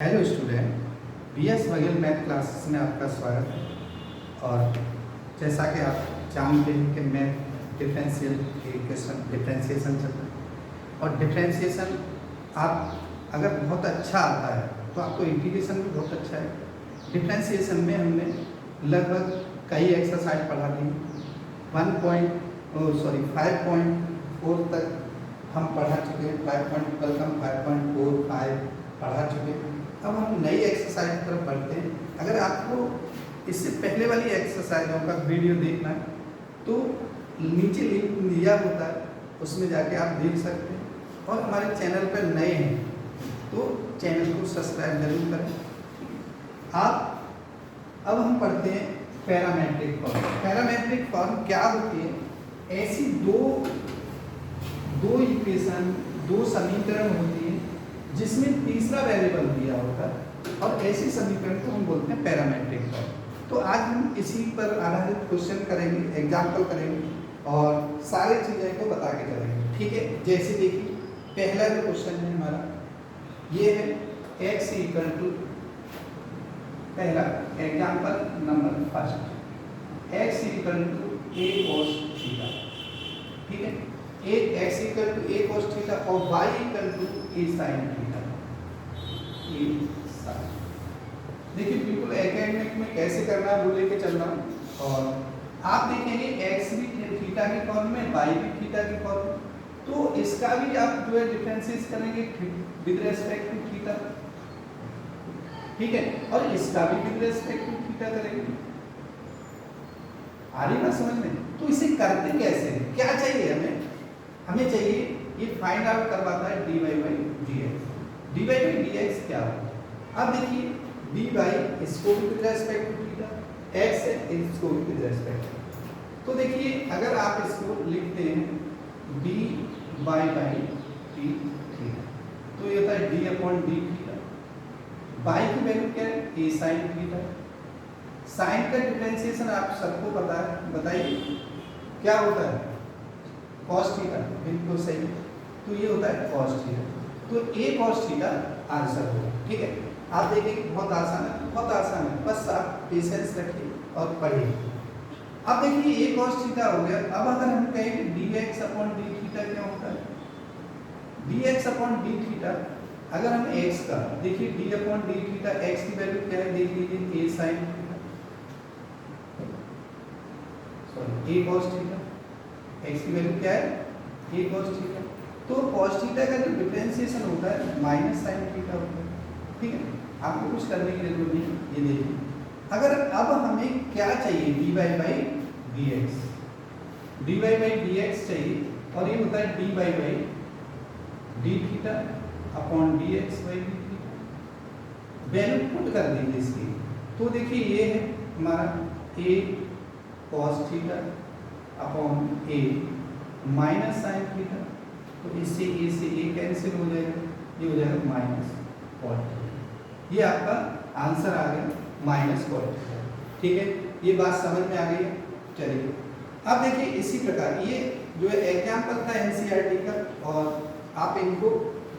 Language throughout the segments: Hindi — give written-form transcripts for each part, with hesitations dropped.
Hello student, BS Baghel math classes में आपका स्वागत है। और जैसा कि आप जानते हैं कि मैथ डिफरेंशियल इक्वेशन डिफरेंशिएशन चल रहा है और डिफरेंशिएशन आप अगर बहुत अच्छा आता है तो आपको इंटीग्रेशन भी बहुत अच्छा है। डिफरेंशिएशन में हमने लगभग कई एक्सरसाइज पढ़ा दी, 5.4 तक हम पढ़ा चुके हैं, 5.12 हम 5.45 पढ़ा चुके हैं। अब हम नई एक्सरसाइज की तरफ बढ़ते हैं। अगर आपको इससे पहले वाली एक्सरसाइजों का वीडियो देखना है तो नीचे लिंक दिया होता है, उसमें जाके आप देख सकते हैं। और हमारे चैनल पर नए हैं तो चैनल को सब्सक्राइब जरूर करें। अब हम पढ़ते हैं पैरामेट्रिक फॉर्म। पैरामेट्रिक फॉर्म क्या होती है? ऐसी दो इक्वेशन, दो समीकरण होती है जिसमें तीसरा वेरिएबल दिया होता है और ऐसी समीकरण को हम बोलते हैं पैरामेट्रिक फॉर्म। तो आज हम इसी पर आधारित क्वेश्चन करेंगे, एग्जाम्पल करेंगे और सारी चीज़ें को बता के चलेंगे। ठीक है, जैसे देखिए पहला जो क्वेश्चन है हमारा ये है x इक्वल टू, पहला example number first, x equal to a cos theta. ठीक है, x equal to a cos theta और y equal to a sin theta. देखिए बिल्कुल एकेडमिक में कैसे करना है वो लेके चल रहा हूँ। और आप देखेंगे x भी थीटा की फॉर्म में, y भी थीटा की फॉर्म में, तो इसका भी आप जो है डिफरेंशिएट करेंगे विद रिस्पेक्ट टू थीटा। ठीक है, और इसका भी विद रिस्पेक्ट टू थीटा करेंगे। आ रही बात समझ में? तो इसे करते कैसे, क्या चाहिए हमें चाहिए ये फाइंड आउट करवाता है dy by dx। dy by dx क्या होगा? अब देखिए dy इसको भी with respect to theta, x है इसको भी विद रिस्पेक्ट। तो देखिए अगर आप इसको लिखते हैं dy बाई d थीटा तो ये होता है d upon d theta. y की वैल्यू क्या है? a sin theta. साइन का डिफरेंशिएशन आप सबको पता है, बताइए क्या होता है? cos theta. बिल्कुल सही, तो ये होता है cos थीटा। तो a cos थीटा आंसर होगा। ठीक है, आप देखिए बहुत आसान है, बहुत आसान है, बस आप पेशेंस रखिए और पढ़िए। अब देखिए a cos थीटा हो गया। अब अगर हम कहें dx अपॉन d थीटा क्या होता है? dx अपॉन d थीटा, अगर हम x का देखिए d upon d theta, x की वैल्यू क्या है देख लीजिए, a sin theta, sorry a cos theta, x की वैल्यू क्या है? a cos theta. तो cos थीटा का जो डिफरेंशिएशन होता है माइनस sin थीटा होता है। ठीक है, आपको कुछ करने की जरूरत नहीं, ये देखिए। अगर अब हमें क्या चाहिए? dy by dx, dy by dx चाहिए और ये होता है dy by d theta upon dx by d theta. Value put कर दीजिए इसकी। तो देखिए ये है हमारा a cos theta upon a minus sin theta. तो इससे a से a कैंसिल हो जाएगा, ये हो जाएगा माइनस cot। ये आपका आंसर आ गया माइनस cot। ठीक है, ये बात समझ में आ गई है। चलिए अब देखिए इसी प्रकार ये जो है एग्जाम्पल था एनसीईआरटी का, और आप इनको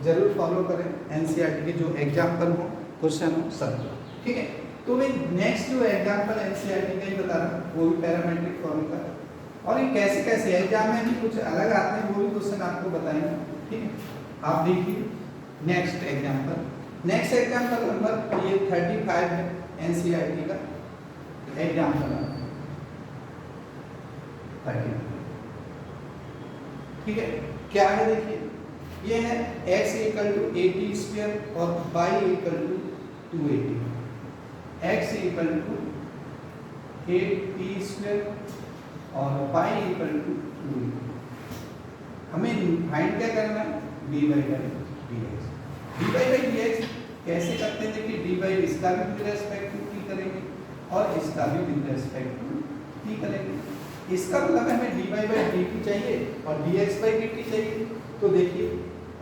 जरूर फॉलो करें। एनसीईआरटी के जो एग्जाम्पल हो, क्वेश्चन हो, सब। ठीक है, तो मैं नेक्स्ट जो एग्जाम्पल एनसीईआरटी का ही बता रहा हूँ, वो भी पैरामेट्रिक फॉर्म का। और ये कैसे कैसे एग्जाम में भी कुछ अलग आते हैं, वो भी क्वेश्चन आपको बताएंगे। ठीक है, आप देखिए next example. Next example number ये 35 है एनसीईआरटी का एग्जाम्पल नंबर 35। ठीक है, क्या है देखिए, ये है x इक्वल टू 80 स्क्वायर और y equal to 280। x equal to 8t square और y इक्वल टू 280। हमें फाइंड क्या करना है? dy by dx। dy by dx कैसे करते हैं? देखिए dy इसका भी विद रिस्पेक्ट टू t करेंगे और इसका भी विद रिस्पेक्ट टू t करेंगे। इसका मतलब हमें dy बाई dt चाहिए और dx बाई dt चाहिए। तो देखिए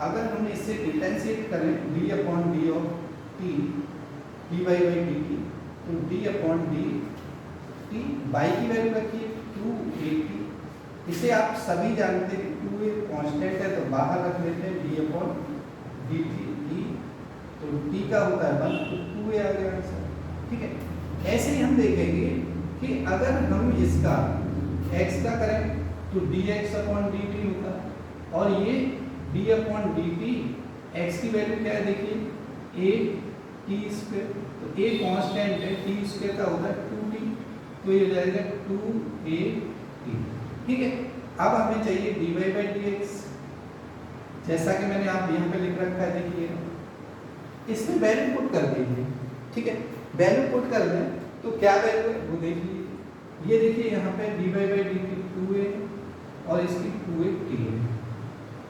अगर हम इससे डिफरेंशिएट करें d upon d of t, dy by dt, तो d अपॉन dt, y की वैल्यू रखिए 280। इसे आप सभी जानते हैं, 2 एक कांस्टेंट है तो बाहर रख लेते हैं d अपॉन dt। तो तो t का होता है 1 तो 2a आ गया आंसर। ठीक है, ऐसे ही हम देखेंगे कि अगर हम इसका x का करें तो dx/dt होता है और ये d/dt x की वैल्यू क्या है देखिए a t², तो a कांस्टेंट है, t² का होता है 2t, तो ये हो जाएगा 2at। ठीक है, अब हमें चाहिए dy/dx, जैसा कि मैंने आप यहाँ पे लिख रखा है देखिए, इसमें वैल्यू पुट कर दीजिए। ठीक है, वैल्यू पुट कर दें तो क्या वैल्यू है वो देख लीजिए। ये देखिए यहाँ पे dy/dt 2a और इसकी 2at है,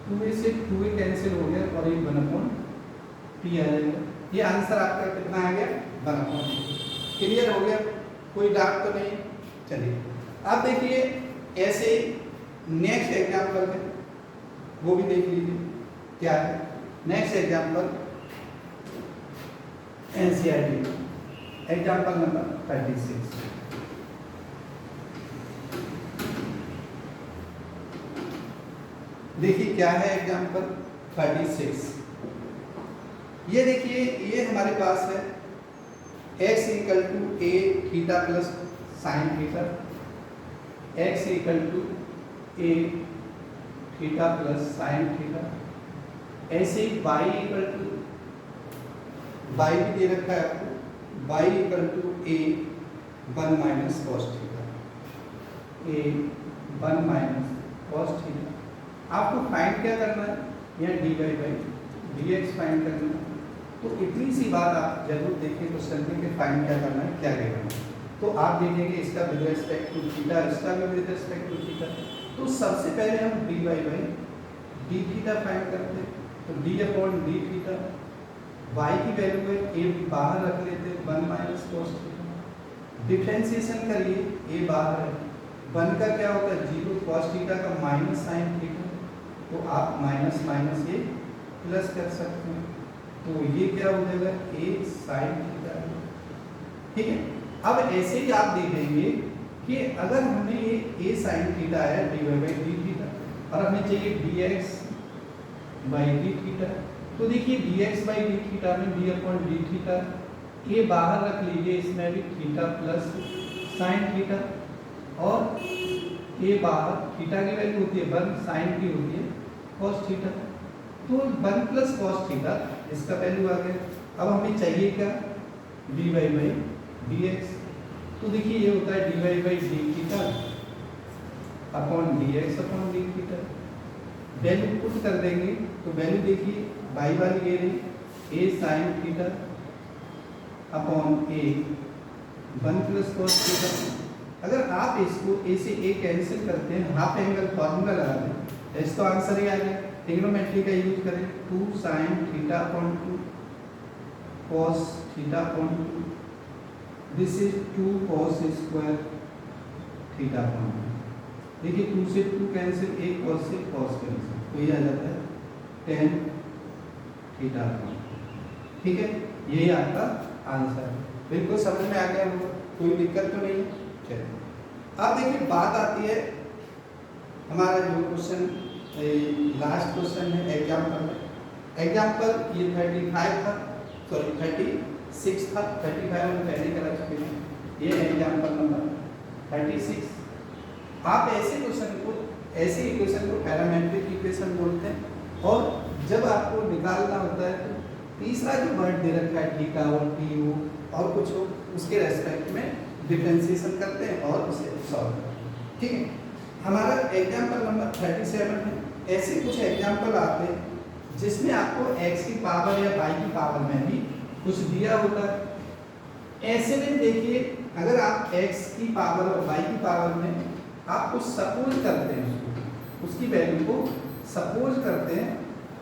2a से 2a कैंसिल हो गया और ये 1/t आ जाएगा। ये आंसर आपका कितना आ गया 1/t। क्लियर हो गया, कोई डाउट तो नहीं। चलिए अब देखिए ऐसे नेक्स्ट एग्जाम्पल है वो भी देख लीजिए क्या है। Next example NCERT example number 36। देखिए क्या है एग्जाम्पल 36। ये देखिए ये हमारे पास है x equal to a theta plus sine theta, x equal to a theta plus sine theta. ऐसे ही y इक्वल टू, y भी दे रखा है आपको, y equal to a 1 minus cos theta, a 1 minus cos theta. आपको फाइंड क्या करना है, यहाँ dy/dx फाइंड करना है। तो इतनी सी बात आप जरूर देखिए क्वेश्चन में कि फाइंड क्या करना है, क्या करना है। तो आप देखेंगे इसका विद रिस्पेक्ट टू थीटा, इसका भी विद रिस्पेक्ट टू थीटा। तो सबसे पहले हम dy/d थीटा फाइंड करते हैं, तो d/d थीटा, y की वैल्यू है a बाहर रख लेते हैं 1 माइनस कॉस थीटा। डिफरेंशिएशन करिए, a बाहर है, 1 का क्या होता है 0, कॉस थीटा का माइनस साइन थीटा, तो आप माइनस माइनस ये प्लस कर सकते हैं, तो ये क्या हो जाएगा a साइन थीटा। ठीक है, अब ऐसे ही आप देखेंगे कि अगर हमें ये a साइन थीटा है dy/d थीटा और हमें चाहिए dx/d थीटा, तो देखिए dx/d थीटा में d/d थीटा ये बाहर रख लीजिए, इसमें भी थीटा प्लस साइन थीटा और ये बाहर थीटा की वैल्यू होती है 1, साइन की होती है कॉस थीटा, तो 1 प्लस कॉस थीटा इसका वैल्यू आ गया। अब हमें चाहिए क्या dy/dx, तो देखिए ये होता है dy/d theta upon dx/d theta. Value put कर देंगे तो वैल्यू देखिए y वाली ये रही a sine theta upon a 1 plus cos theta. अगर आप इसको a से a कैंसिल करते हैं, हाफ एंगल फॉर्मूला लगाते हैं, इसका आंसर ही आ गया। ट्रिग्नोमेट्री का यूज करें, 2 sine theta upon 2 cos theta upon 2, this is 2 cos square theta upon 2। देखिए 2 से 2 कैंसिल, 1 कॉस से कॉस कैंसिल, तो ये आ जाता है 10 थीटा अपॉन। ठीक है, यही आपका आंसर है। बिल्कुल समझ में आ गया होगा, कोई दिक्कत तो नहीं है। चलिए अब देखिए बात आती है हमारा जो क्वेश्चन लास्ट क्वेश्चन है एग्जाम्पल में। एग्जाम्पल ये 35 था, सॉरी 36 था, 35 हम पहले करा चुके हैं, ये एग्जाम्पल नंबर 36। आप ऐसे क्वेश्चन को, ऐसे इक्वेशन को पैरामेट्रिक इक्वेशन बोलते हैं, और जब आपको निकालना होता है तो तीसरा जो वर्ड दे रखा है थीटा और टी हो और कुछ हो, उसके रेस्पेक्ट में डिफरेंशिएशन करते हैं और उसे सॉल्व करते हैं। ठीक है, हमारा एग्जाम्पल नंबर 37 है। ऐसे कुछ एग्जाम्पल आते हैं जिसमें आपको x की पावर या y की पावर में भी कुछ दिया होता है। ऐसे में देखिए अगर आप x की पावर और y की पावर में आप कुछ सपोज करते हैं, उसकी वैल्यू को सपोज करते हैं,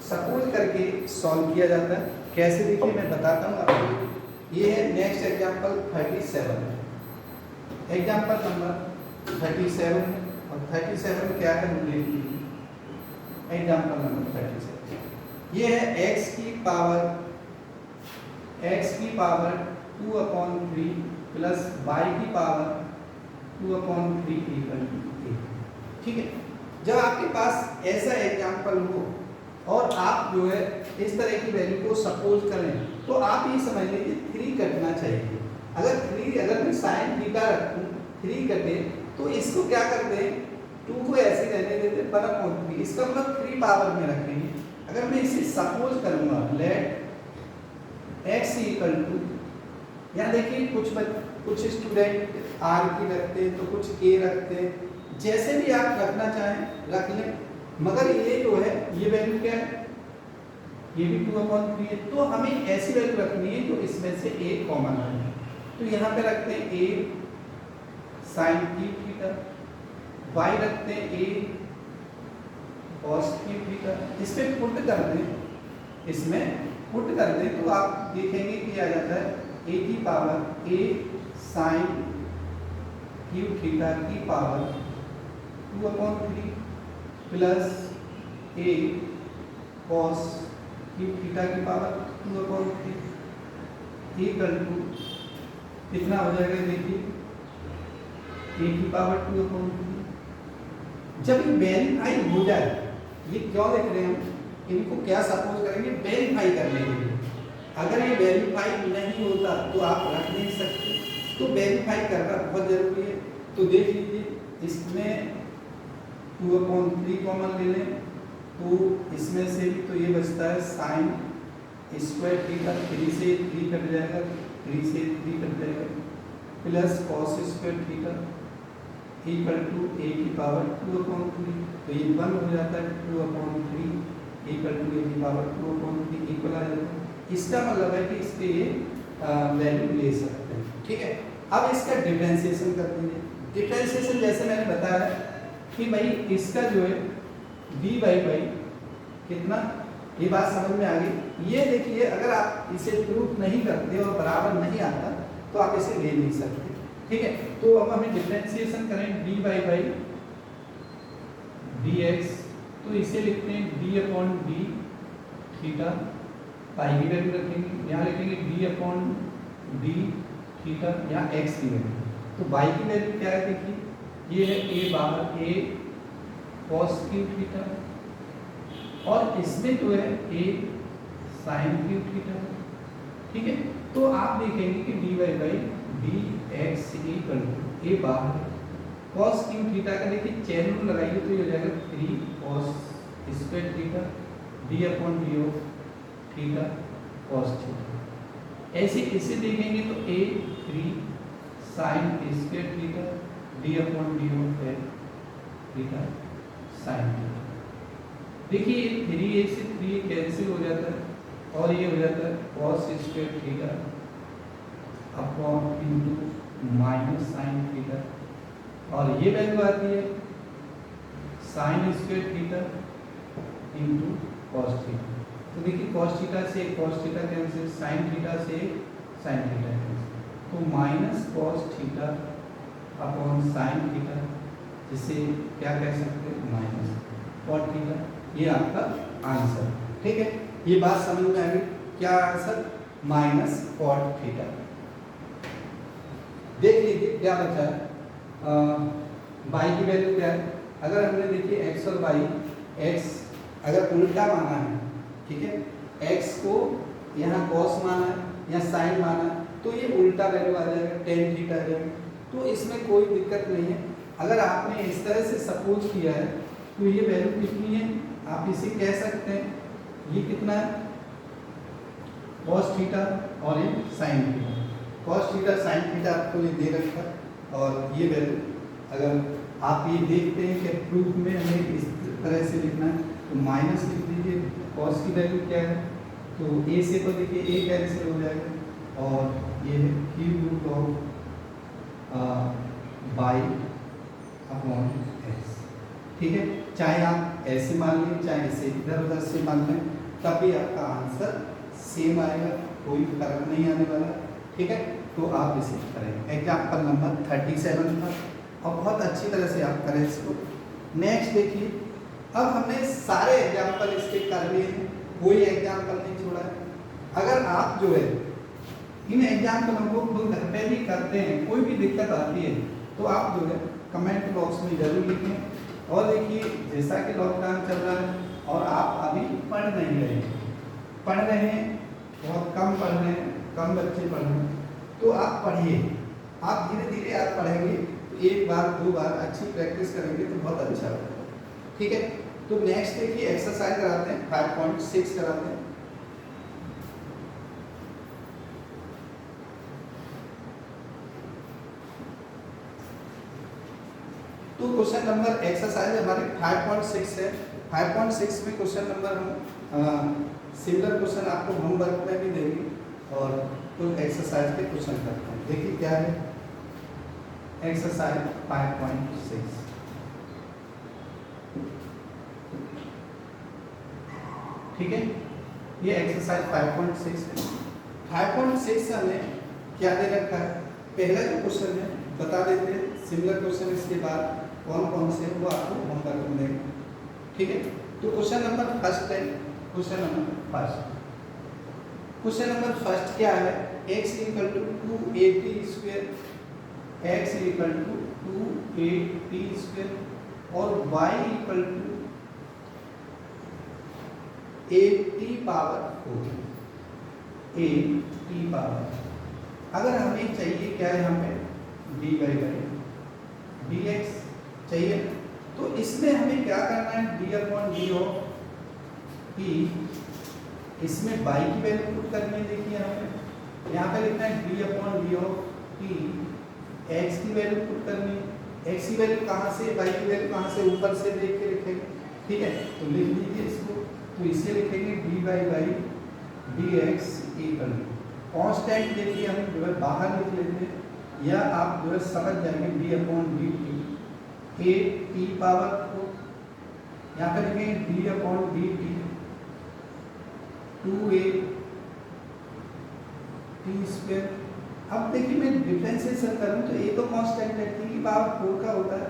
सपोज करके सॉल्व किया जाता है। कैसे देखिए मैं बताता हूँ आपको। ये है नेक्स्ट एग्जाम्पल 37 है, एग्जाम्पल नंबर 37 है, और 37 क्या है हम देख लीजिए। एग्जाम्पल नंबर 37 ये है x की पावर 2/3 प्लस y की पावर 2/3 इक्वल टू 8। ठीक है, जब आपके पास ऐसा एग्जाम्पल हो और आप जो है इस तरह की वैल्यू को सपोज करें तो आप ये समझ लीजिए 3 कटना चाहिए। अगर मैं साइन थीटा रखूं 3 कटे तो इसको क्या करते हैं 2 को ऐसे रहने देते हैं 1/3, इसका मतलब 3 पावर में रखेंगे। अगर मैं इसे सपोज करूंगा लेट x इक्वल टू, यहाँ देखिए कुछ स्टूडेंट r की रखते हैं तो कुछ k रखते हैं, जैसे भी आप रखना चाहें रख लें, मगर ये जो है ये वैल्यू क्या है, ये भी 2/3 है। तो हमें ऐसी वैल्यू रखनी है जो इसमें से एक कॉमन आ जाए। तो यहाँ पे रखते हैं a sin थीटा, y रखते हैं a cos थीटा, इसमें पुट कर दें तो आप देखेंगे कि आ जाता है a की पावर a sin थीटा की power 2/3 plus a cos theta की पावर 2/3 इक्वल टू कितना हो जाएगा, देखिए a की पावर 2/3। जब ये वेरीफाई हो जाए, ये क्यों लिख रहे हैं हम, इनको क्या सपोज करेंगे वेरीफाई करने के लिए। अगर ये वेरीफाई नहीं होता तो आप रख नहीं सकते, तो वेरीफाई करना बहुत जरूरी है। तो देख लीजिए इसमें 2/3 कॉमन ले लें तो इसमें से भी तो ये बचता है साइन स्क्वायर थीटा, 3 से 3 कट जाएगा, 3 से 3 कट जाएगा, plus cos square theta equal to a की पावर 2/3, तो ये 1 हो जाता है 2/3 इक्वल टू a की पावर 2/3 इक्वल आ जाता है। इसका मतलब है कि इसके ये वैल्यू ले सकते हैं। ठीक है, अब इसका डिफरेंशिएशन कर दीजिए। डिफरेंशिएशन जैसे मैंने बताया कि भाई इसका जो है d/y कितना, ये बात समझ में आ गई। ये देखिए अगर आप इसे प्रूफ नहीं करते और बराबर नहीं आता तो आप इसे ले नहीं सकते। ठीक है, तो अब हमें डिफरेंशिएशन करें d/y dx, तो इसे लिखते हैं d/d थीटा, पाई की वैल्यू रखेंगे, यहाँ लिखेंगे d/d थीटा, यहाँ x की वैल्यू। तो y की वैल्यू क्या है, देखिए ये है a/a cos थीटा, और इसमें जो है a sin थीटा। ठीक है, तो आप देखेंगे कि dy/dx इक्वल टू a बाहर cos थीटा का देखिए चैन रूल लगाइए तो ये हो जाएगा 3 cos square theta d/d of theta cos theta. ऐसे इसे देखेंगे तो a 3 sin square theta d/d of theta sin theta. देखिए 3a से 3 कैंसिल हो जाता है और ये हो जाता है cos square theta upon into minus sine theta, और ये वैल्यू आती है sine square theta into cos theta. तो देखिए कॉस थीटा से cos theta cancel, sine theta से साइन थीटा कैंसिल, तो minus cos theta upon sine theta, जिसे क्या कह सकते हैं माइनस कॉट थीटा। ये आपका आंसर। ठीक है, ये बात समझ में आ गई, क्या आंसर माइनस कॉट थीटा। देख लीजिए क्या बचा है, y की वैल्यू क्या है। अगर हमने देखिए x और y, x अगर उल्टा माना है, ठीक है, x को यहाँ cos माना है या sin माना है, तो ये उल्टा वैल्यू आ जाएगा tan थीटा आ जाएगा। तो इसमें कोई दिक्कत नहीं है। अगर आपने इस तरह से सपोज किया है तो ये वैल्यू कितनी है, आप इसे कह सकते हैं ये कितना है cos थीटा और ये sin theta. cos theta sin theta आपको ये दे रखा है, और ये वैल्यू अगर आप ये देखते हैं कि प्रूफ में हमें इस तरह से लिखना है तो माइनस लिख दीजिए। cos की वैल्यू क्या है, तो a से तो देखिए a कैंसिल हो जाएगा, और ये है cube root of by upon x. ठीक है, चाहे आप ऐसे मान लें चाहे इसे इधर उधर से मान लें, तब भी आपका आंसर सेम आएगा, कोई फर्क नहीं आने वाला। ठीक है, तो आप इसे करें। एग्जाम्पल नंबर 37 था, और बहुत अच्छी तरह से आप करें इसको। नेक्स्ट देखिए, अब हमने सारे एग्जाम्पल इसके कर लिए हैं, कोई एग्जाम्पल नहीं छोड़ा है। अगर आप जो है इन एग्जाम्पलों को खुद घर पे भी करते हैं, कोई भी दिक्कत आती है तो आप जो है कमेंट बॉक्स में जरूर लिखें। और देखिए जैसा कि लॉकडाउन चल रहा है और आप अभी पढ़ नहीं रहे हैं, पढ़ रहे हैं, बहुत कम पढ़ रहे हैं, कम बच्चे पढ़ रहे हैं, तो आप पढ़िए, आप धीरे धीरे आप पढ़ेंगे, तो एक बार दो बार अच्छी प्रैक्टिस करेंगे तो बहुत अच्छा होगा। ठीक है, तो नेक्स्ट देखिए एक्सरसाइज कराते हैं 5.6 कराते हैं। तो क्वेश्चन नंबर एक्सरसाइज हमारे 5.6 है। 5.6 में क्वेश्चन नंबर हम सिमिलर क्वेश्चन आपको होमवर्क में भी देंगे और तो एक्सरसाइज के क्वेश्चन करते हैं। देखिए क्या है एक्सरसाइज 5.6। ठीक है, ये एक्सरसाइज 5.6 है। 5.6 हमें क्या दे रखा है, पहला जो क्वेश्चन है बता देते हैं, सिमिलर क्वेश्चन इसके बाद कौन कौन से वो आपको होमवर्क में देंगे। ठीक है, तो क्वेश्चन नंबर फर्स्ट है, question number first, question number first क्या है, x equal to 2a_t square, x equal to 2a_t square और y equal to a_t power 4, a_t power. अगर हमें चाहिए क्या है, हमें dy बाई dx चाहिए, तो इसमें हमें क्या करना है, d/d ऑफ t, इसमें y की वैल्यू पुट करनी है। देखिए हमें यहाँ पे लिखना है d/d ऑफ t, x की वैल्यू पुट करनी है। x की वैल्यू कहाँ से, y की वैल्यू कहाँ से, ऊपर से देख के लिखेंगे। ठीक है, तो लिख लीजिए इसको, तो इसे लिखेंगे dy by dx equal constant, देखिए हम जो है बाहर लिख लेते हैं या आप जो है समझ जाएंगे d/dt a_t पावर 4, यहाँ पे लिखेंगे d/dt 2a_t स्क्वायर। अब देखिए मैं डिफरेंशिएशन करूँ तो a तो कांस्टेंट है, t की पावर 4 का होता है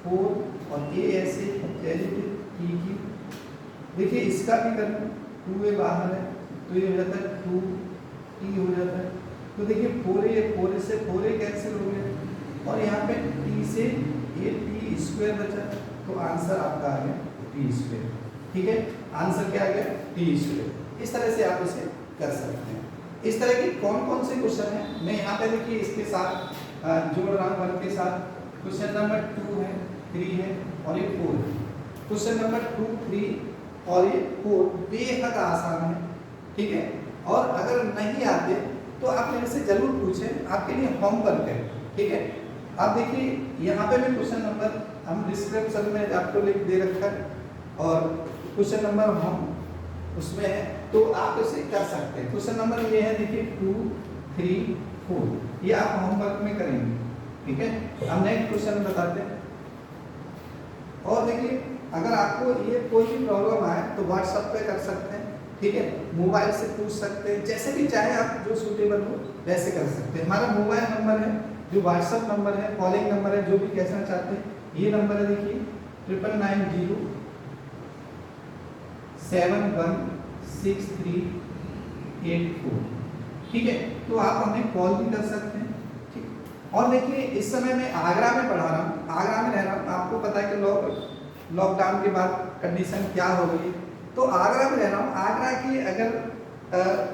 4 और a ऐसे t की। देखिए इसका भी करूँ, 2a बाहर है तो ये हो जाता है 2t हो जाता है। तो देखिए 4a से 4a कैंसिल हो गया और यहाँ पे t से ये t स्क्वायर बचा, तो आंसर आपका आ गया t स्क्वायर। ठीक है, आंसर क्या आ गया, t स्क्वायर। इस तरह से आप इसे कर सकते हैं। इस तरह के कौन कौन से क्वेश्चन हैं, मैं यहाँ पे देखिए इसके साथ जोड़ रहा हूँ 1 के साथ। क्वेश्चन नंबर 2 है, 3 है और ये 4 है। क्वेश्चन नंबर 2, 3 और ये 4 बेहद आसान है। ठीक है, और अगर नहीं आते तो आप मेरे से जरूर पूछें, आपके लिए होमवर्क है। ठीक है, आप देखिए यहाँ पे भी क्वेश्चन नंबर हम डिस्क्रिप्शन में आपको लिख दे रखा है और क्वेश्चन नंबर हम उसमें है, तो आप इसे कर सकते हैं। क्वेश्चन नंबर ये है, देखिए 2, 3, 4, ये आप होमवर्क में करेंगे। ठीक है, हम नेक्स्ट क्वेश्चन बताते हैं। और देखिए अगर आपको ये कोई भी प्रॉब्लम आए तो व्हाट्सएप पे कर सकते हैं। ठीक है, मोबाइल से पूछ सकते हैं, जैसे भी चाहे आप जो सूटेबल हो वैसे कर सकते हैं। हमारा मोबाइल नंबर है, जो व्हाट्सएप नंबर है, कॉलिंग नंबर है, जो भी कहना चाहते हैं ये नंबर है, देखिए 9907163884। ठीक है, तो आप हमें कॉल भी कर सकते हैं। ठीक, और देखिए इस समय मैं आगरा में पढ़ा रहा हूँ, आगरा में रह रहा हूँ। आपको पता है कि लॉकडाउन के बाद कंडीशन क्या हो गई है, तो आगरा में रह रहा हूँ। आगरा की अगर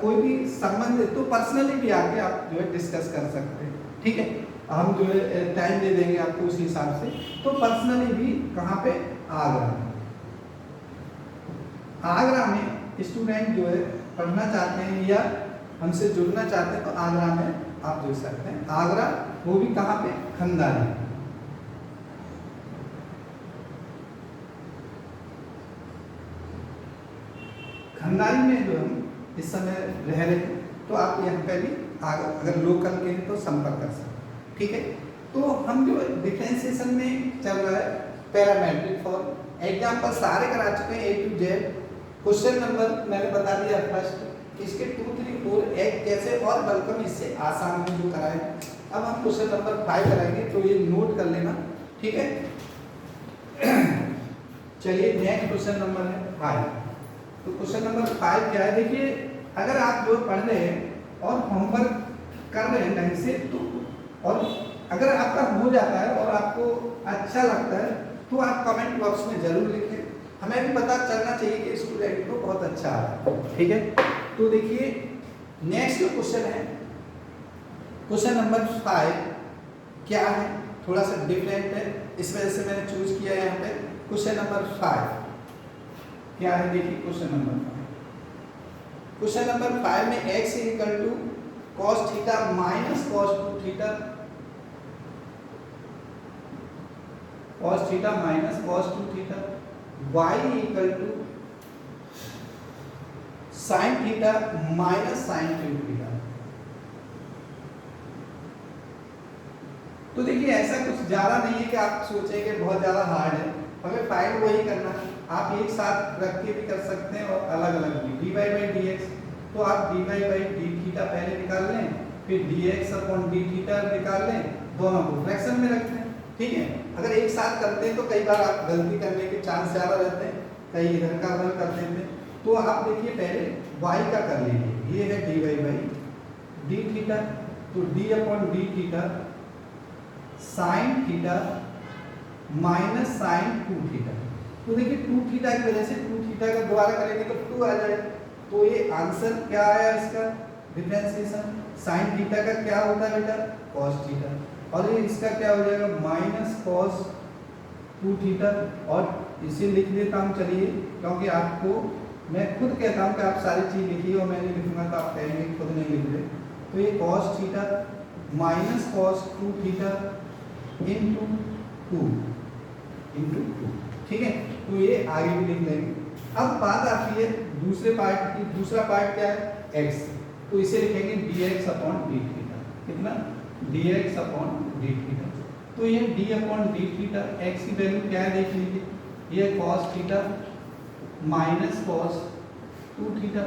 कोई भी संबंध है तो पर्सनली भी आके आप जो है डिस्कस कर सकते हैं। ठीक है, हम जो है टाइम दे देंगे आपको उस हिसाब से। तो पर्सनली भी कहाँ पे, आगरा में। आगरा में स्टूडेंट जो है पढ़ना चाहते हैं या हमसे जुड़ना चाहते हैं तो आगरा में आप जुड़ सकते हैं। आगरा वो भी कहाँ पे, खंडारी। खंडारी में जो हम इस समय रह रहे हैं, तो आप यहाँ पे भी अगर लोकल के हैं तो संपर्क कर सकते हैं। ठीक है, तो हम जो डिफरेंशिएशन में चल रहा है पैरामेट्रिक फॉर्म, एग्जाम्पल सारे करा चुके हैं A to Z। Question number मैंने बता दिया फर्स्ट, इसके 2, 3, 4 एक जैसे और बल्कि इससे आसान है जो कराए। अब हम क्वेश्चन नंबर 5 कराएंगे, तो ये नोट कर लेना। ठीक है, चलिए नेक्स्ट क्वेश्चन नंबर है 5। तो क्वेश्चन नंबर 5 क्या है, देखिए अगर आप जो पढ़ रहे हैं और होमवर्क कर रहे हैं ढंग से, तो और अगर आपका हो जाता है और आपको अच्छा लगता है तो आप कमेंट बॉक्स में जरूर लिखें। हमें भी पता चलना चाहिए कि स्टूडेंट को बहुत अच्छा आ रहा है। ठीक है, तो देखिए नेक्स्ट जो क्वेश्चन है, क्वेश्चन नंबर 5 क्या है, थोड़ा सा डिफरेंट है, इस वजह से मैंने चूज किया है यहाँ पे। क्वेश्चन नंबर 5 क्या है, देखिए क्वेश्चन नंबर 5। क्वेश्चन नंबर 5 में x equal to cos theta minus cos 2 theta, cos theta minus cos 2 theta, y equal to sin theta minus sin 2 theta. तो देखिए ऐसा कुछ ज़्यादा नहीं है कि आप सोचें कि बहुत ज़्यादा हार्ड है, हमें फाइंड वही करना है। आप एक साथ रख के भी कर सकते हैं और अलग अलग भी। dy बाई डी एक्स, तो आप dy बाई डी थीटा पहले निकाल लें, फिर dx अपॉन डी थीटा निकाल लें, दोनों को फ्रैक्शन में रखते हैं। ठीक है, अगर एक साथ करते हैं तो कई बार आप गलती करने के चांस ज़्यादा रहते हैं, कई इधर का उधर कर देते हैं। तो आप देखिए पहले y का कर लीजिए, ये है dy बाई डी थीटा, तो d upon d theta sine theta minus sine 2 theta. तो देखिए 2 थीटा की वजह से 2 थीटा का दोबारा करेंगे तो 2 आ जाएगा, तो ये आंसर क्या आया इसका, डिफरेंशिएशन। साइन थीटा का क्या होता है बेटा, cos थीटा, और ये इसका क्या हो जाएगा, माइनस cos 2 थीटा। और इसे लिख देता हूँ चलिए, क्योंकि आपको मैं खुद कहता हूँ कि आप सारी चीज़ लिखिए और मैं नहीं लिखूंगा तो आप कहेंगे खुद नहीं लिख रहे। तो ये cos theta minus cos 2 theta into 2, ठीक है, तो ये आगे भी लिख लेंगे। अब बात आती है दूसरे पार्ट की, दूसरा पार्ट क्या है, x, तो इसे लिखेंगे dx अपॉन डी थीटा, कितना, dx अपॉन डी थीटा। तो ये d upon d theta, x की वैल्यू क्या है देख लीजिए, ये cos theta minus cos 2 theta.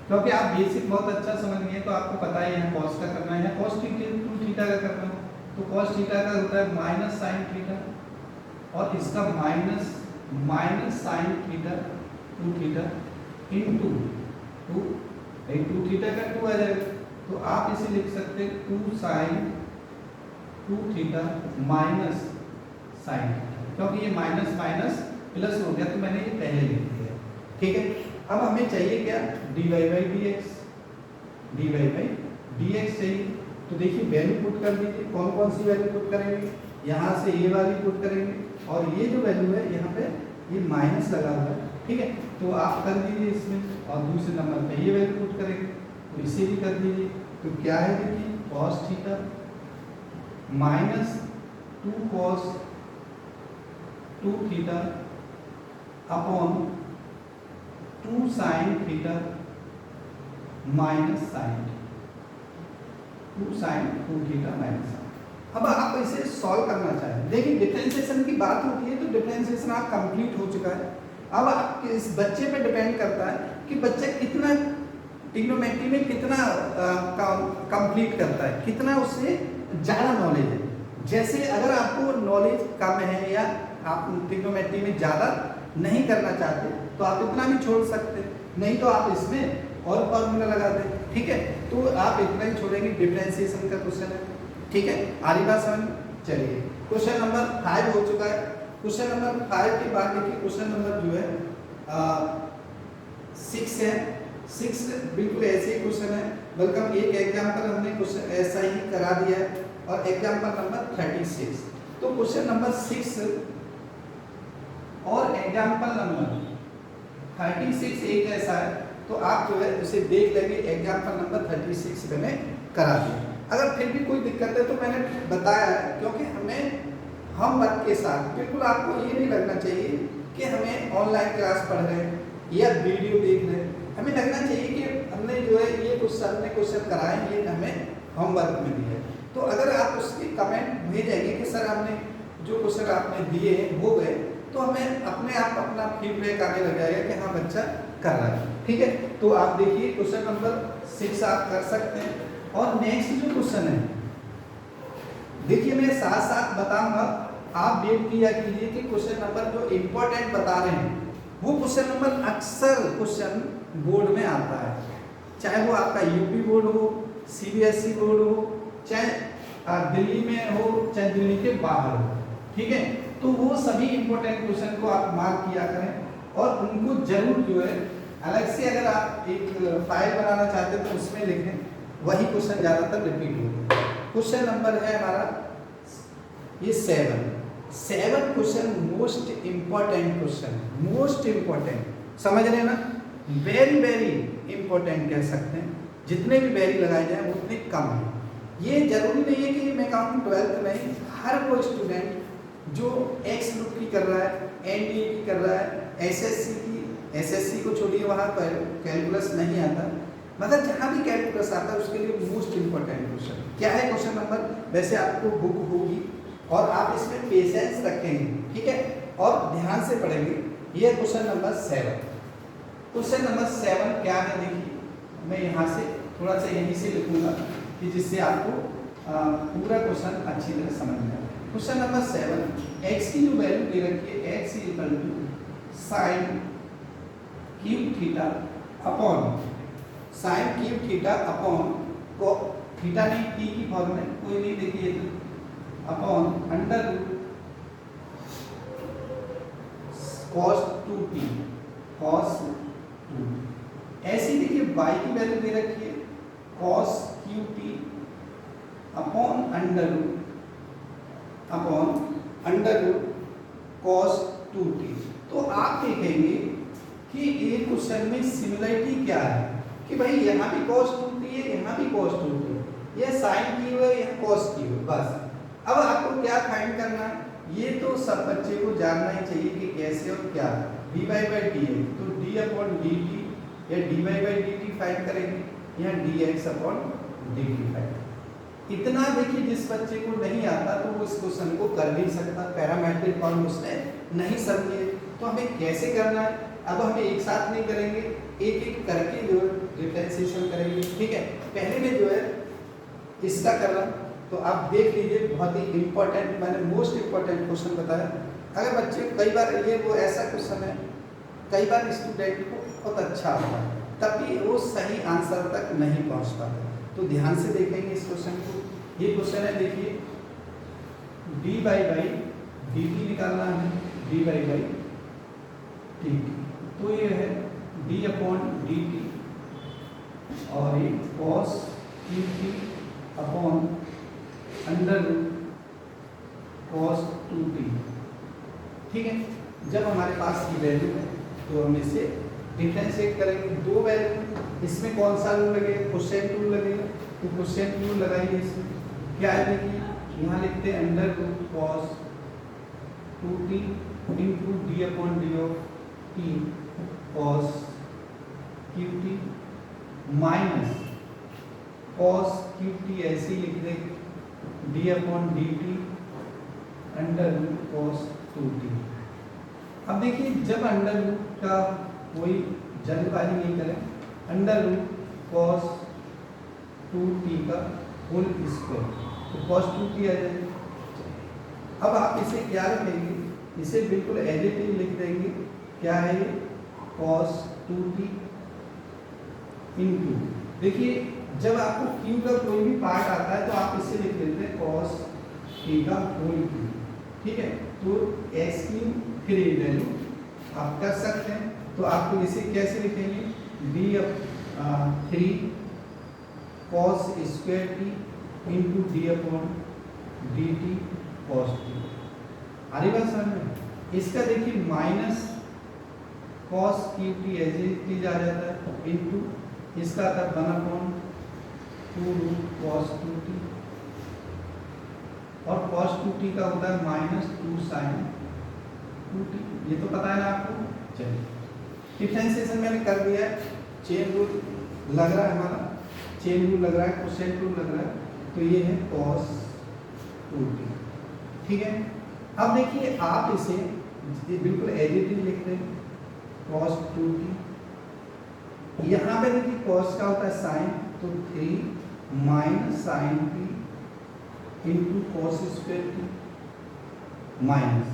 क्योंकि आप बेसिक बहुत अच्छा समझ गए तो आपको पता है यहाँ cos का करना है, यहाँ cos 2 थीटा का करना है। तो cos थीटा का होता है माइनस साइन थीटा, और इसका minus sine theta 2 theta into 2 theta का 2 आ जाएगा। तो आप इसे लिख सकते हैं 2 साइन 2 थीटा माइनस साइन, क्योंकि ये माइनस माइनस प्लस हो गया तो मैंने ये पहले लिख दिया। ठीक है, अब हमें चाहिए क्या, dy by D x, dy by D x चाहिए। तो देखिए वैल्यू पुट कर दीजिए, कौन कौन सी वैल्यू पुट करेंगे, यहाँ से ये वाली पुट करेंगे, और ये जो वैल्यू है यहाँ पे ये माइनस लगा हुआ है। ठीक है, तो आप कर दीजिए इसमें, और दूसरे नंबर पे ये वैल्यू पुट करेंगे, तो इसे भी कर दीजिए। तो क्या है देखिए, cos theta minus 2 cos 2 theta upon 2 sine theta minus sine 2 sine 2 theta minus. अब आप इसे सॉल्व करना चाहें, देखिए डिफरेंशिएशन की बात होती है तो डिफरेंशिएशन आप कंप्लीट हो चुका है। अब आप इस बच्चे पे डिपेंड करता है कि बच्चा कितना ट्रिग्नोमेट्री में कितना कंप्लीट करता है, कितना उससे ज़्यादा नॉलेज है। जैसे अगर आपको नॉलेज कम है या आप ट्रिग्नोमेट्री में ज़्यादा नहीं करना चाहते तो आप इतना भी छोड़ सकते, नहीं तो आप इसमें और फॉर्मूला लगा दें। ठीक है, तो आप इतना ही छोड़ेंगे, डिफरेंशिएशन का क्वेश्चन है। ठीक है, आरी बात समझ। चलिए क्वेश्चन नंबर 5 हो चुका है। क्वेश्चन नंबर 5 के बाद देखिए क्वेश्चन नंबर जो है 6 है। 6 बिल्कुल ऐसे ही क्वेश्चन है, बल्कि एक एग्जाम्पल हमने क्वेश्चन ऐसा ही करा दिया है, और एग्जाम्पल नंबर 36। तो क्वेश्चन नंबर 6 और एग्जाम्पल नंबर 36 एक जैसा है, तो आप जो है उसे देख लेंगे। एग्जाम्पल नंबर 36 मैंने करा दिया। अगर फिर भी कोई दिक्कत है तो मैंने बताया है, क्योंकि हमें हम वर्क के साथ बिल्कुल आपको ये नहीं लगना चाहिए कि हमें ऑनलाइन क्लास पढ़ रहे हैं या वीडियो देख रहे हैं। हमें लगना चाहिए कि हमने जो है ये क्वेश्चन कराए, ये हमें होमवर्क में दिया है। तो अगर आप उसके कमेंट भेजेंगे कि सर हमने जो क्वेश्चन आपने दिए हो गए, तो हमें अपने आप अपना फीडबैक आने लग जाएगा कि हाँ बच्चा कर रहा है। ठीक है, तो आप देखिए क्वेश्चन नंबर 6 आप कर सकते हैं। और नेक्स्ट जो क्वेश्चन है देखिए, मैं साथ साथ बताऊंगा, आप वेट किया कीजिए कि क्वेश्चन नंबर जो इम्पोर्टेंट बता रहे हैं वो क्वेश्चन नंबर अक्सर क्वेश्चन बोर्ड में आता है, चाहे वो आपका यूपी बोर्ड हो, सीबीएसई बोर्ड हो, चाहे दिल्ली में हो, चाहे दिल्ली के बाहर हो। ठीक है, तो वो सभी इम्पोर्टेंट क्वेश्चन को आप मार्क किया करें। और उनको जरूर जो है अलग से अगर आप एक फाइल बनाना चाहते हैं तो उसमें लिखें, वही क्वेश्चन ज़्यादातर रिपीट होते हैं। क्वेश्चन नंबर है हमारा ये 7 question most important question, most important, समझ रहे हैं ना, वेरी वेरी इम्पोर्टेंट कह सकते हैं। जितने भी वेरी लगाए जाए उतने कम है। ये जरूरी नहीं है कि मैं कहूँ 12th में हर कोई स्टूडेंट जो एक्स ग्रुप की कर रहा है, एनडीए की कर रहा है, एसएससी की, एसएससी को छोड़िए वहाँ पर कैलकुलस नहीं आता, मतलब जहाँ भी कैलकुलस आता है उसके लिए मोस्ट इम्पोर्टेंट क्वेश्चन क्या है। क्वेश्चन नंबर वैसे आपको बुक होगी और आप इसमें पेशेंस रखेंगे, ठीक है, और ध्यान से पढ़ेंगे। ये क्वेश्चन नंबर 7। क्वेश्चन नंबर 7 क्या है देखिए, मैं यहाँ से थोड़ा सा यहीं से लिखूंगा कि जिससे आपको पूरा क्वेश्चन अच्छी तरह समझ में आए। क्वेश्चन नंबर 7, एक्स की जो वैल्यू दे रखी है x equal to sine cube theta upon sine cube theta upon को थीटा नहीं टी की फॉर्म में कोई नहीं, देखिए तो upon under root cos 2t cos 2, ऐसी देखिए y की वैल्यू दे रखी है cos qt upon under root cos 2t। तो आप देखेंगे कि एक क्वेश्चन में सिमिलरिटी क्या है कि भाई यहाँ भी cos 2t है, यहाँ भी cos 2t है, यह sin की है, यह cos की है, बस। अब आपको क्या फाइंड करना है, ये तो सब बच्चे को जानना ही चाहिए कि कैसे और क्या। dy बाई डी है तो d अपॉन डी टी या dy by D T find करेंगे, या dx upon D T find. इतना देखिए जिस बच्चे को नहीं आता तो वो इस क्वेश्चन को कर नहीं सकता, पैरामेट्रिक फॉर्म उसने नहीं समझे। तो हमें कैसे करना है, अब हमें एक साथ नहीं करेंगे, एक एक करके जो डिफरेंशिएशन करेंगे, ठीक है। पहले में जो है इसका कर रहा, तो आप देख लीजिए, बहुत ही इंपॉर्टेंट, मैंने मोस्ट इंपॉर्टेंट क्वेश्चन बताया। अगर बच्चे कई बार ये वो ऐसा क्वेश्चन है, कई बार स्टूडेंट को बहुत अच्छा होता है तब भी वो सही आंसर तक नहीं पहुंच पाता। तो ध्यान से देखेंगे इस क्वेश्चन को। ये क्वेश्चन है देखिए, डी बाई डी टी निकालना है, डी बाई डी टी, तो ये है डी अपॉन डी टी और ये cos Q T upon under cos 2t, ठीक है। जब हमारे पास की वैल्यू है तो हम इसे डिफरेंशिएट करेंगे। दो वैल्यू, इसमें कौन सा रूल लगेगा, क्वोशिएंट रूल लगेगा, तो क्वोशिएंट रूल लगाएंगे। इसमें क्या है देखिए, यहाँ लिखते हैं under root cos 2t into D upon d of t cos QT minus cos QT ऐसे ही लिख देंगे d upon D t under root cos 2t। अब देखिए जब अंडर रूट का कोई जल्दबाजी नहीं करें, अंडर रूट कॉस 2t का होल स्क्वायर, तो कॉस 2t आ जाएगा। अब आप इसे क्या लिखेंगे, इसे बिल्कुल एज इट इज लिख देंगे। क्या है ये, कॉस 2t इंटू, देखिए जब आपको q का कोई भी पार्ट आता है तो आप इसे लिख देते हैं कॉस t का होल क्यूब, ठीक है। तो एक्स क्यूब 3 वैल्यू आप कर सकते हैं, तो आपको इसे कैसे लिखेंगे, D 3 cos square T into D upon D T cos T. आ रही बात समझ में। इसका देखिए minus cos Q T as it is आ जाता है इंटू इसका आता है 1 अपॉन 2 रूट कॉस 2t और कॉस 2t का होता है माइनस 2 साइन 2t। ये तो पता है ना आपको। चलिए डिफरेंशिएशन मैंने कर दिया है, चेन रूल लग रहा है, हमारा चेन रूल लग रहा है, क्वोशिएंट रूल लग रहा है, तो ये है कॉस 2t, ठीक है। अब देखिए आप इसे बिल्कुल एज इट इज लिख दें, कॉस 2t, यहाँ पे देखिए कॉस का होता है साइन, तो 3 minus sine t into cos square t minus,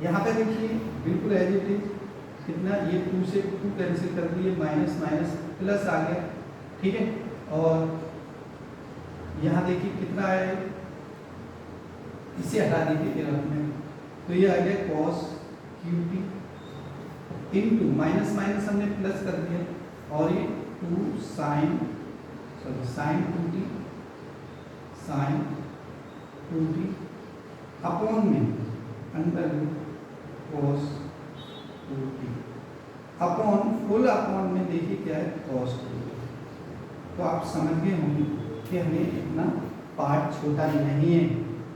यहाँ पे देखिए बिल्कुल एज इट इज कितना, ये 2 से 2 कैंसिल कर दिए, माइनस माइनस प्लस आ गया, ठीक है। और यहाँ देखिए कितना है, इसे हटा दीजिए फिर अपने, तो ये आ गया cos Q T into minus minus हमने प्लस कर दिया और ये 2 साइन 2t अपॉन में under cos 2t upon full upon में देखिए क्या है cos 2t। तो आप समझ गए होंगे कि हमें इतना पार्ट छोटा नहीं है,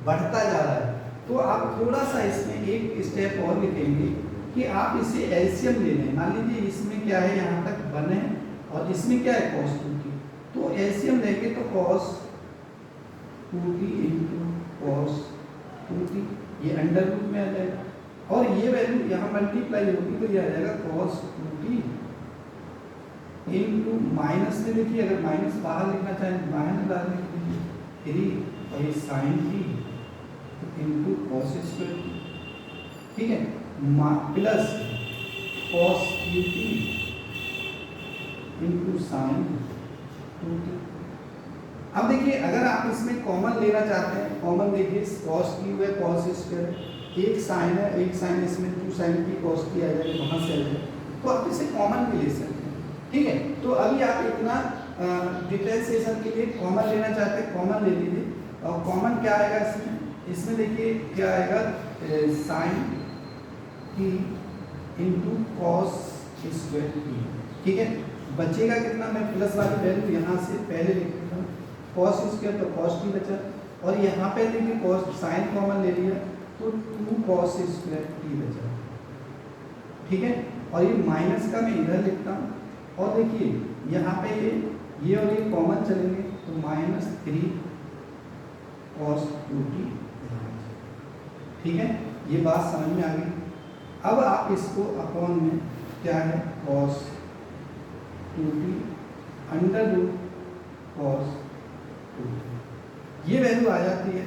बढ़ता जा रहा है। तो आप थोड़ा सा इसमें एक स्टेप और लिखेंगे कि आप इसे एलसीएम ले लें। मान लीजिए इसमें क्या है, यहाँ तक 1 है और इसमें क्या है cos 2t, तो एलसीएम लेंगे तो cos 2t into cos 2t ये अंडर रूट में आ जाएगा और ये वैल्यू यहाँ मल्टीप्लाई होगी तो ये आ जाएगा cos 2t इंटू माइनस में देखिए, अगर माइनस बाहर लिखना चाहें बाहर डालने के लिए 3 और ये sine t into cos square, ठीक है, plus cos 3t into sine 2t। अब देखिए अगर आप इसमें कॉमन लेना चाहते हैं, कॉमन देखिए cos क्यूब है cos स्क्वायर है, एक साइन है, एक साइन इसमें 2 साइन की cos की आ जाएगा, वहाँ से आ जाएगा, तो आप इसे कॉमन भी ले सकते हैं, ठीक है। तो अभी आप इतना डिफरेंशिएशन के लिए कॉमन लेना चाहते हैं, कॉमन ले लीजिए और कॉमन क्या आएगा इसमें देखिए क्या आएगा sine t into cos square t, ठीक है। बचेगा कितना, मैं प्लस वाली वैल्यू यहाँ से पहले लिख देता हूँ, कॉस स्क्वायर तो कॉस t बचा और यहाँ पे देखिए कॉस साइन कॉमन ले लिया तो 2 कॉस स्क्वायर t बचा, ठीक है। और ये माइनस का मैं इधर लिखता हूँ और देखिए यहाँ पे ये और ये कॉमन चलेंगे तो -3 cos 2t, ठीक है। ये बात समझ में आ गई। अब आप इसको अपॉन में क्या है cos 2t under root cos 2t, ये वैल्यू आ जाती है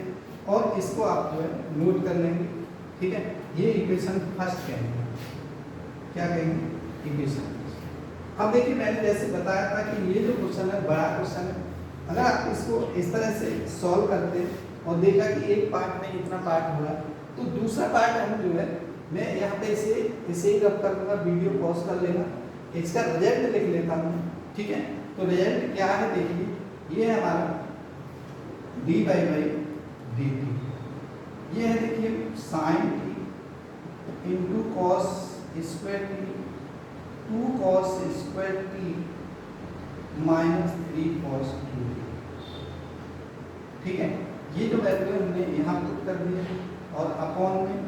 और इसको आप जो है नोट कर लेंगे, ठीक है। ये इक्वेशन फर्स्ट कहेंगे, क्या कहेंगे, इक्वेशन। अब देखिए मैंने जैसे बताया था कि ये जो क्वेश्चन है बड़ा क्वेश्चन है, अगर आप इसको इस तरह से सॉल्व करते और देखा कि एक पार्ट में इतना पार्ट हो रहा है तो दूसरा पार्ट हम जो है मैं यहाँ पे इसे ही रब कर दूंगा, वीडियो पॉज कर लेना, इसका रिजल्ट लिख लेता हूँ, ठीक है। तो रिजल्ट क्या है देखिए, ये है हमारा dy/dt, ये है देखिए sine t into cos square t 2 cos square t minus 3 cos 2t, ठीक है। ये जो वैल्यू हमने यहाँ पुट कर दी है और अपॉन में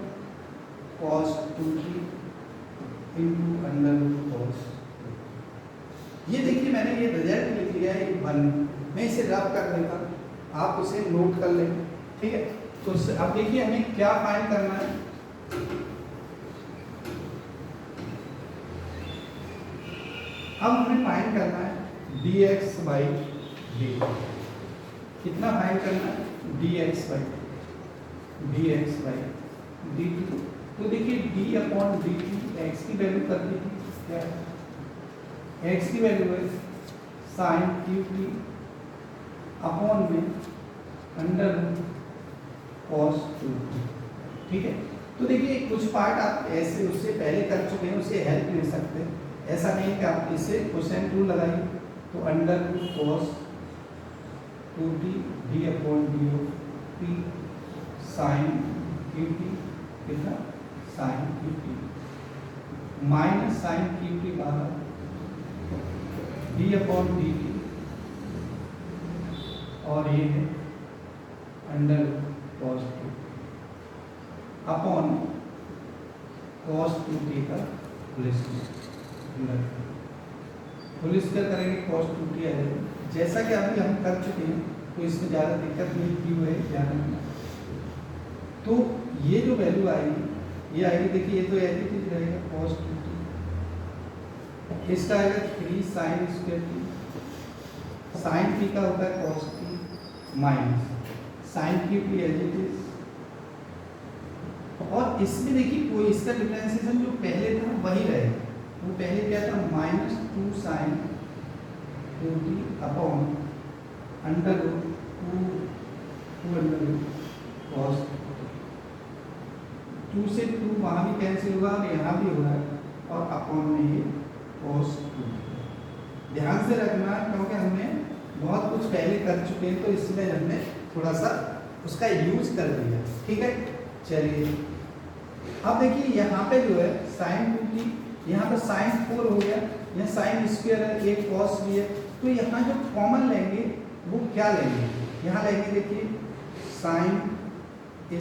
cos 2t into under root cos। ये देखिए मैंने ये रिजल्ट लिख लिया है 1, मैं इसे रब कर देता हूँ, आप उसे नोट कर लें, ठीक है। तो अब देखिए हमें क्या फाइंड करना है, अब हमें फाइंड करना है dx/dt, कितना फाइंड करना है dx/dt। तो देखिए d/dt x की वैल्यू कर दी क्या है, x की वैल्यू है साइन q अपॉन में अंडर cos 2t, ठीक है। तो देखिए कुछ पार्ट आप ऐसे उससे पहले कर चुके हैं, उससे हेल्प ले सकते हैं, ऐसा नहीं कि आप इसे कोसेंट रूल लगाइए तो under cos 2t d/dt sine qt कितना sine qt minus sine qt बाहर d/dt और ये है under cos 2 upon cos 2t का होल स्क्वायर करेंगे cos 2t आ जाएगा, जैसा कि अभी हम कर चुके हैं, तो इसमें ज़्यादा दिक्कत नहीं, क्यों है ज़्यादा नहीं। तो ये जो वैल्यू आएगी ये आएगी, देखिए ये तो ऐसी चीज रहेगा cos 2t, इसका आएगा 3 sine square t, sine t का होता है cos t minus sine q as it is, और इसमें देखिए कोई इसका डिफरेंशिएशन जो पहले था वही रहेगा, वो पहले क्या था -2 sine 2t upon under root 2 under root cos 2 से 2 वहाँ भी कैंसिल हुआ और यहाँ भी हो रहा है और अपॉन में ये cos 2t। ध्यान से रखना क्योंकि हमने बहुत कुछ पहले कर चुके हैं, तो इसमें हमने थोड़ा सा उसका यूज कर दिया। ठीक है, चलिए अब देखिए यहाँ पे जो है साइन 2t, यहाँ पे साइन 4 हो गया, यहाँ साइन स्क्वायर है, एक कॉस भी है, तो यहाँ जो कॉमन लेंगे वो क्या लेंगे, यहाँ लेंगे देखिए sine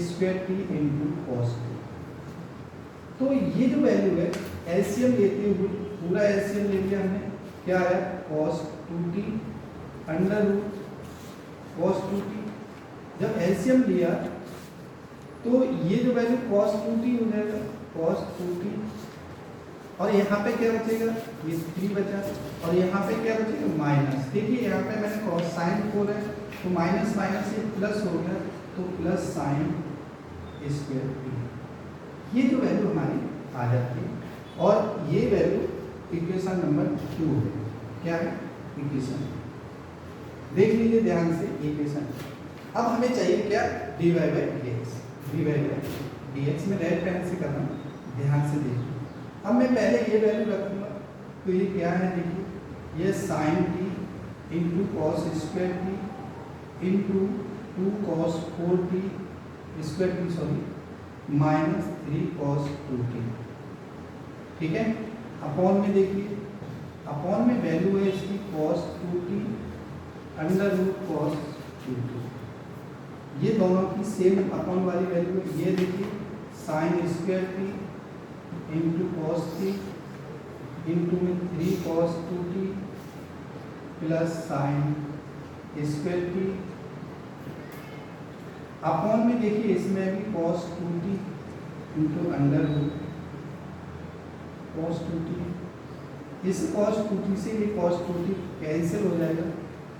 square T into cos T. तो ये जो वैल्यू है एलसीएम लेते हुए पूरा एलसीएम ले लिया हमने, क्या है cos 2t under root cos 2t। जब एलसीएम लिया तो ये जो वैल्यू cos 2t हो जाएगा cos 2t, और यहाँ पे क्या बचेगा, ये 3 बचा, और यहाँ पे क्या बचेगा माइनस। देखिए यहाँ पे मैंने cos साइन 4 है तो माइनस माइनस से प्लस हो गया, तो प्लस साइन स्क्वायर टी। ये जो वैल्यू हमारी आ जाती है, और ये वैल्यू इक्वेशन नंबर 2 है। क्या है इक्वेशन, देख लीजिए ध्यान से इक्वेशन। अब हमें चाहिए क्या, dy by dx, dy by dx में राइट हैंड से करना, ध्यान से देखिए। अब मैं पहले ये वैल्यू रखूँगा, तो ये क्या है देखिए, ये sine t into cos square T into 2 cos 4t square t sorry minus 3 cos 2t। ठीक है, अपॉन में देखिए, अपॉन में वैल्यू है इसकी cos 2t under root cos 2t। ये दोनों की सेम अपॉन वाली वैल्यू है। ये देखिए sine square T into cos t into में 3 cos 2t plus sine square t. Upon में देखिए इसमें भी cos 2t into under root cos 2t। इस cos 2t से ये cos 2t कैंसिल हो जाएगा,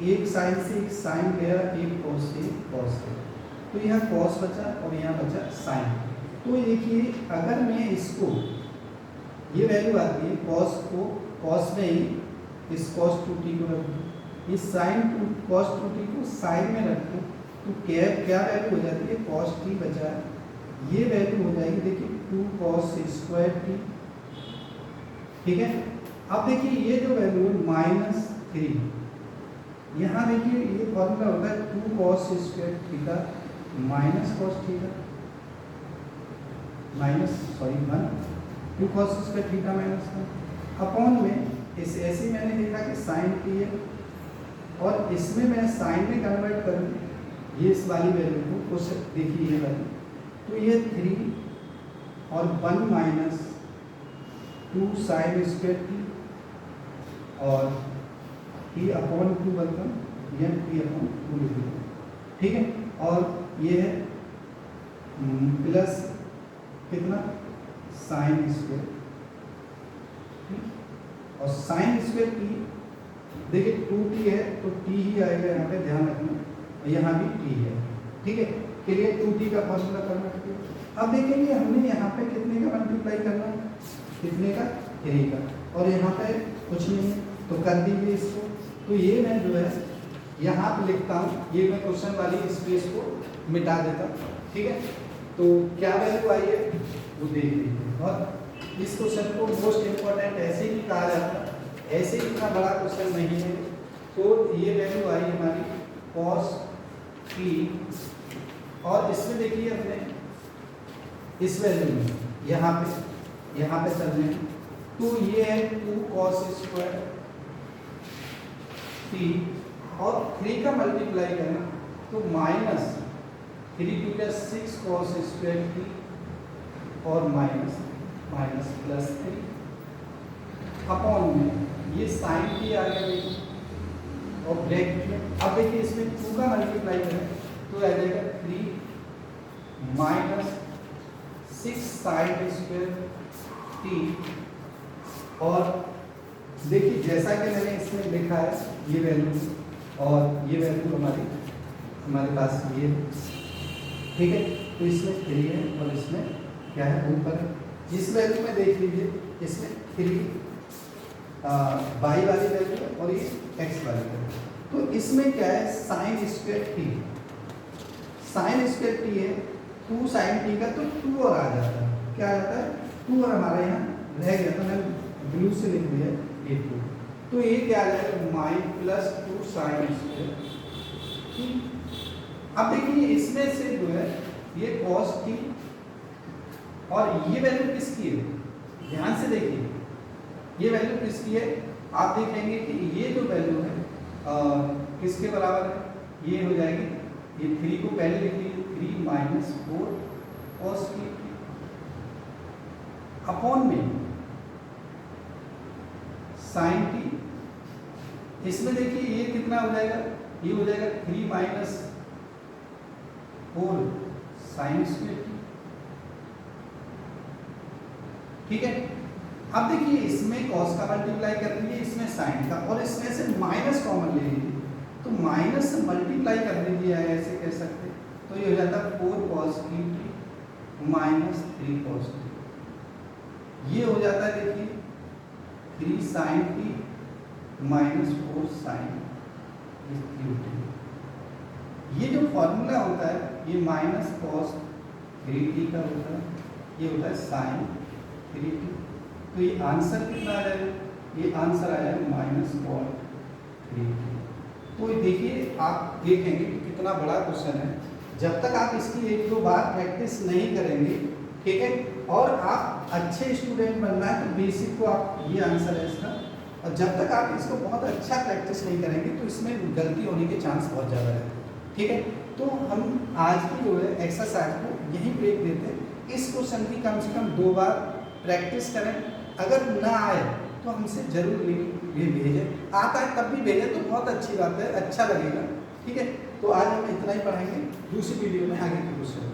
एक साइन से एक साइन गया, एक cos से एक cos गया, तो यहाँ cos बचा और यहाँ बचा साइन। तो देखिए अगर मैं इसको, ये वैल्यू आती है cos को, cos में ही इस cos 2t को रख दूँ, इस साइन cos 2t को साइन में रख दूँ, तो क्या वैल्यू हो जाती है, cos t बचा है, ये वैल्यू हो जाएगी देखिए 2 cos स्क्वायर t। ठीक है, अब देखिए ये जो वैल्यू है माइनस 3, यहाँ देखिए ये फॉर्मूला होता है 2 cos square theta minus cos theta minus sorry 1, 2 cos square theta minus 1 upon में इस ऐसे मैंने देखा कि साइन t है, और इसमें मैं साइन में कन्वर्ट करूँ ये इस वाली वैल्यू को, उस देखिए ये वाली, तो ये 3 और 1 माइनस 2 साइन स्क्वायर टी और t अपॉन 2 बनता है, t अपॉन 2 लिख लो। ठीक है, और ये है प्लस कितना साइन स्क्वायर, और साइन स्क्वायर टी देखिए 2t है तो t ही आएगा यहाँ पे, ध्यान रखना, यहाँ भी t है। ठीक है, के लिए 2t का फॉर्मूला करना है। अब देखेंगे हमने यहाँ पे कितने का मल्टीप्लाई करना है, कितने का 3 का, और यहाँ पे कुछ नहीं है तो कर दीजिए इसको। तो ये मैं जो है यहाँ पे लिखता हूँ, ये मैं क्वेश्चन वाली स्पेस को मिटा देता हूँ। ठीक है, तो क्या वैल्यू आई है वो देख लीजिए, और इस क्वेश्चन को मोस्ट इम्पोर्टेंट ऐसे ही कहा जाता है, ऐसे ही इतना बड़ा क्वेश्चन नहीं है। तो ये वैल्यू आई हमारी cos t, और इसमें देखिए अपने इस वैल्यू में यहाँ पे चल रहे हैं, तो ये है 2 cos स्क्वायर t, और 3 का मल्टीप्लाई करें तो माइनस 3 2 6 cos स्क्वायर t और माइनस प्लस 3 अपॉन में ये साइन t आ गया देखिए, और ब्रैकेट में अब देखिए इसमें 2 का मल्टीप्लाई करें तो आ जाएगा 3 माइनस 6 साइन स्क्वायर t, और देखिए जैसा कि मैंने इसमें लिखा है ये वैल्यू, और ये वैल्यू हमारे पास ये है। ठीक है, तो इसमें 3 है और इसमें क्या है ऊपर है। इस वैल्यू में देख लीजिए, इसमें 3 वाई वाली वैल्यू है और ये एक्स वाली वैल्यू, तो इसमें क्या है sign square T, sign square T है 2 साइन टी का, तो 2 और आ जाता है, क्या आ जाता है 2 और हमारे यहाँ रह गया तो मैंने ब्लू से लिख दिया ए टू। तो ये क्या आ जाएगा माइन प्लस 2 साइन स्क्वायर। अब देखिए इसमें से जो है ये कॉस थी और ये वैल्यू किसकी है, ध्यान से देखिए ये वैल्यू किसकी है। आप देखेंगे कि ये जो वैल्यू है किसके बराबर है, ये हो जाएगी, ये 3 को पहले लिख लीजिए 3 माइनस 4 कॉस टी अपॉन में साइन टी। इसमें देखिए ये कितना हो जाएगा, ये हो जाएगा 3 माइनस 4 साइन स्क्वायर टी। ठीक है, अब देखिए इसमें कॉस का मल्टीप्लाई कर दीजिए, इसमें साइन का, और इसमें से माइनस कॉमन ले लीजिए तो माइनस से मल्टीप्लाई कर दीजिए, ऐसे कह सकते। तो ये हो जाता है 4 cos t minus 3 cos t. ये हो जाता है देखिए 3 sine t minus 4 sine t. ये जो फॉर्मूला होता है ये माइनस कॉस 3t का होता है, ये होता है साइन 3t। तो ये आंसर कितना आ जाएगा, ये आंसर आ जाएगा माइनस कॉट 3t। तो देखिए आप देखेंगे कि कितना बड़ा क्वेश्चन है। जब तक आप इसकी एक दो बार प्रैक्टिस नहीं करेंगे, ठीक है, और आप अच्छे स्टूडेंट बनना है तो बेसिक को आप, ये आंसर है इसका, और जब तक आप इसको बहुत अच्छा प्रैक्टिस नहीं करेंगे तो इसमें गलती होने के चांस बहुत ज़्यादा है। ठीक है, तो हम आज की जो है एक्सरसाइज को यहीं ब्रेक देते हैं। इस क्वेश्चन की कम से कम 2 बार प्रैक्टिस करें, अगर ना आए तो हमसे जरूर ये भेजें, आता है तब भी भेजें तो बहुत अच्छी बात है, अच्छा लगेगा। ठीक है, तो आज हम इतना ही पढ़ाएंगे, दूसरी वीडियो में आगे की क्वेश्चन।